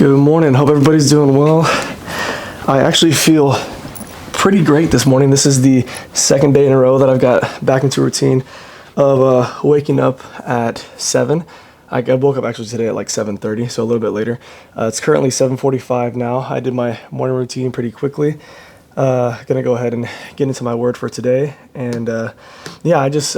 Good morning. Hope everybody's doing well. I actually feel pretty great this morning. This is the second day in a row that I've got back into a routine of waking up at 7. I woke up actually today at like 7:30, so a little bit later. It's currently 7:45 now. I did my morning routine pretty quickly. Gonna go ahead and get into my word for today. And I just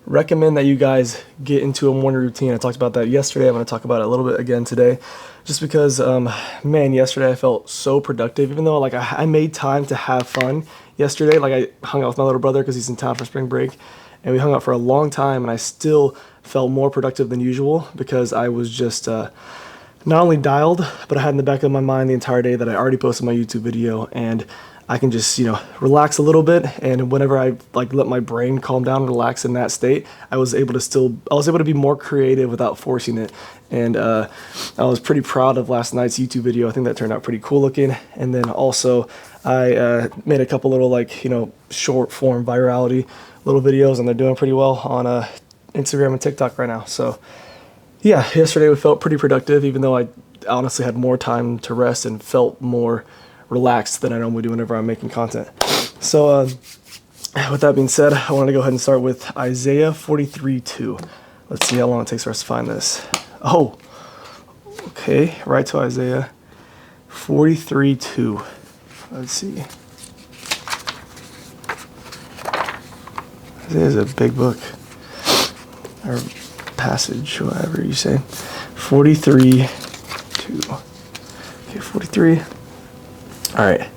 recommend that you guys get into a morning routine. I talked about that yesterday. I'm going to talk about it a little bit again today, just because, yesterday I felt so productive, even though I made time to have fun yesterday. Like I hung out with my little brother because he's in town for spring break, and we hung out for a long time, and I still felt more productive than usual because I was just not only dialed, but I had in the back of my mind the entire day that I already posted my YouTube video, and I can just, relax a little bit. And whenever I let my brain calm down and relax in that state, I was able to be more creative without forcing it. And I was pretty proud of last night's YouTube video. I think that turned out pretty cool looking. And then also I made a couple little short form virality little videos, and they're doing pretty well on Instagram and TikTok right now. So yeah, yesterday we felt pretty productive, even though I honestly had more time to rest and felt more relaxed than I normally do whenever I'm making content. So with that being said, I want to go ahead and start with Isaiah 43:2. Let's see how long it takes for us to find this. Oh, okay, right to Isaiah 43:2. Let's see. Isaiah is a big book, or passage, whatever you say. 43:2. Okay, 43. All right.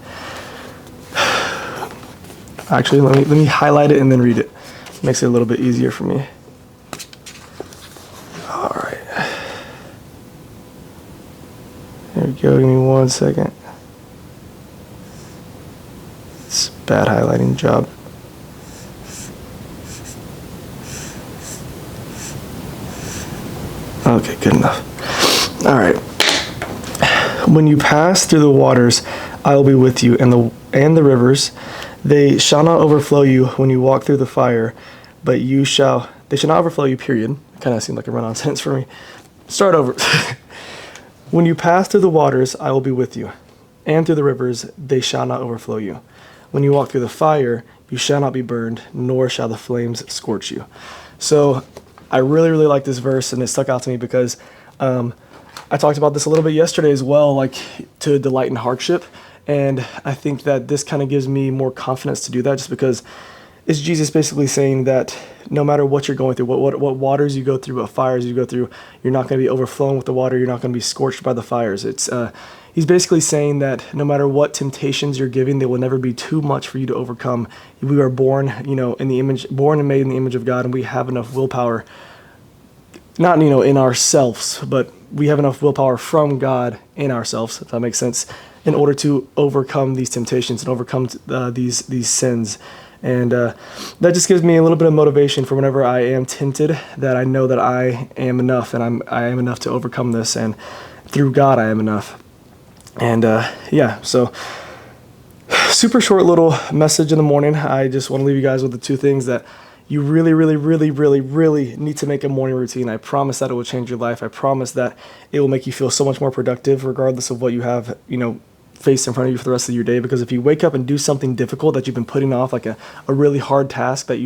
Actually, let me highlight it and then read it. Makes it a little bit easier for me. All right. There we go. Give me 1 second. It's a bad highlighting job. Okay, good enough. All right. When you pass through the waters, I will be with you, and the rivers, they shall not overflow you when you walk through the fire, but they shall not overflow you, period. Kind of seemed like a run-on sentence for me. Start over. When you pass through the waters, I will be with you, and through the rivers, they shall not overflow you. When you walk through the fire, you shall not be burned, nor shall the flames scorch you. So I really, really like this verse, and it stuck out to me because I talked about this a little bit yesterday as well, to delight in hardship. And I think that this kind of gives me more confidence to do that, just because it's Jesus basically saying that no matter what you're going through, what waters you go through, what fires you go through, you're not going to be overflowing with the water. You're not going to be scorched by the fires. He's basically saying that no matter what temptations you're giving, they will never be too much for you to overcome. We are born, born and made in the image of God, and we have enough willpower, not, in ourselves, but we have enough willpower from God in ourselves, if that makes sense, in order to overcome these temptations and overcome these sins. And that just gives me a little bit of motivation for whenever I am tempted, that I know that I am enough, and I am enough to overcome this, and through God I am enough. And so super short little message in the morning. I just want to leave you guys with the two things that you really, really, really, really, really need to make a morning routine. I promise that it will change your life. I promise that it will make you feel so much more productive, regardless of what you have, faced in front of you for the rest of your day. Because if you wake up and do something difficult that you've been putting off, like a really hard task that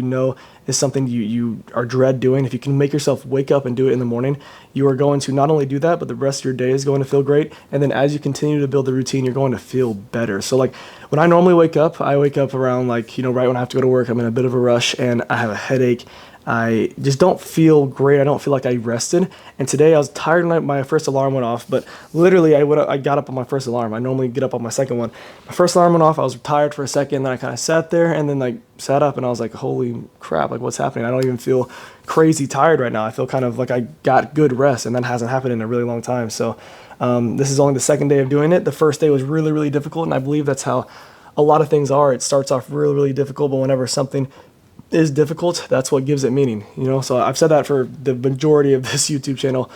is something you are dread doing, if you can make yourself wake up and do it in the morning, you are going to not only do that, but the rest of your day is going to feel great. And then as you continue to build the routine, you're going to feel better. So when I normally wake up, I wake up around right when I have to go to work. I'm in a bit of a rush and I have a headache. I just don't feel great. I don't feel like I rested. And today I was tired when my first alarm went off, but literally I got up on my first alarm. I normally get up on my second one. My first alarm went off. I was tired for a second. Then I kind of sat there and then sat up and I was like, holy crap, what's happening? I don't even feel crazy tired right now. I feel kind of like I got good rest, and that hasn't happened in a really long time. So this is only the second day of doing it. The first day was really, really difficult. And I believe that's how a lot of things are. It starts off really, really difficult, but whenever something is difficult, that's what gives it meaning, So I've said that for the majority of this YouTube channel.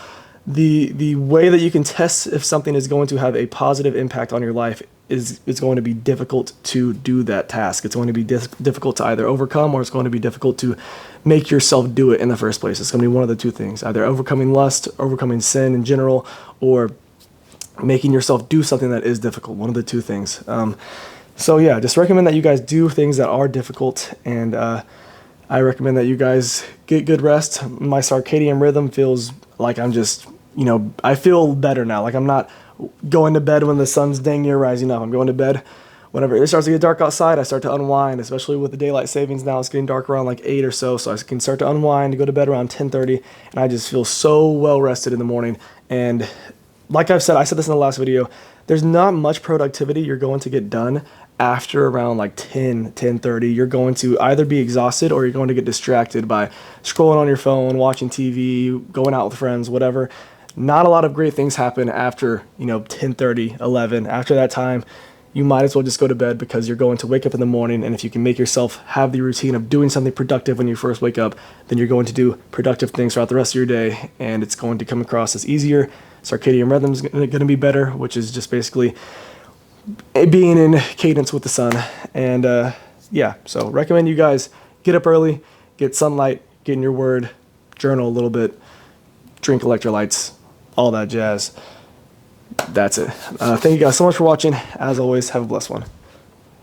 The way that you can test if something is going to have a positive impact on your life is it's going to be difficult to do that task. It's going to be difficult to either overcome, or it's going to be difficult to make yourself do it in the first place. It's going to be one of the two things, either overcoming lust, overcoming sin in general, or making yourself do something that is difficult. One of the two things. So yeah, just recommend that you guys do things that are difficult, and I recommend that you guys get good rest. My circadian rhythm feels like I'm just, I feel better now. Like I'm not going to bed when the sun's dang near rising up. I'm going to bed whenever it starts to get dark outside. I start to unwind, especially with the daylight savings now. It's getting dark around like 8 or so, so I can start to unwind, go to bed around 10:30, and I just feel so well rested in the morning. And like I said this in the last video, there's not much productivity you're going to get done after around like 10:30. You're going to either be exhausted or you're going to get distracted by scrolling on your phone, watching TV, going out with friends, whatever. Not a lot of great things happen after 10:30, 11. After that time, you might as well just go to bed, because you're going to wake up in the morning, and if you can make yourself have the routine of doing something productive when you first wake up, then you're going to do productive things throughout the rest of your day, and it's going to come across as easier. Circadian rhythm's going to be better, which is just basically being in cadence with the sun. And yeah, so recommend you guys get up early, get sunlight, get in your word, journal a little bit, drink electrolytes, all that jazz. That's it. Thank you guys so much for watching. As always, have a blessed one.